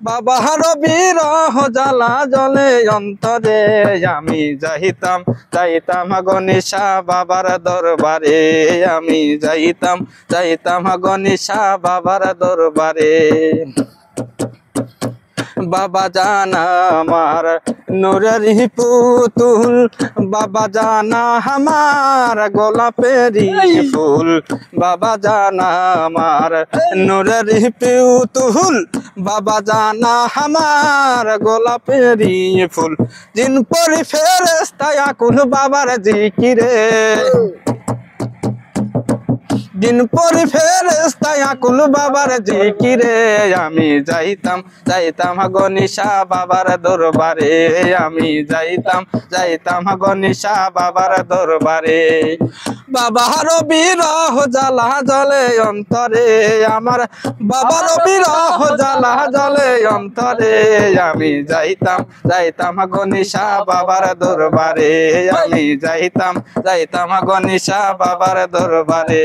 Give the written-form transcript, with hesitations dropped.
বাবার বিরহ জ্বালা জলে অন্তরে আমি যাইতাম যাইতাম গনিশা বাবার দরবারে আমি যাইতাম গনিশা বাবার দরবারে বাবা জানা আমার নূরের পুতুল বাবা জানা আমার গোলাপেরই ফুল বাবা জানা আমার নূরের পুতুল বাবা জানা আমার গোলাপেরই ফুল দিন পরি ফেরেশতা আকুল বাবার জিকিরে দিন পরি ফেরেশতা আকুল বাবার জিকিরে আমি যাইতাম গনিশা বাবার দরবারে আমি যাইতাম গনিশা বাবার দরবারে বাবার বিরহ জ্বালা জলে অন্তরে আমার বাবার বিরহ জ্বালা জলে অন্তরে আমি যাইতাম গনিশা বাবার দরবারে আমি যাইতাম গনিশা বাবার দরবারে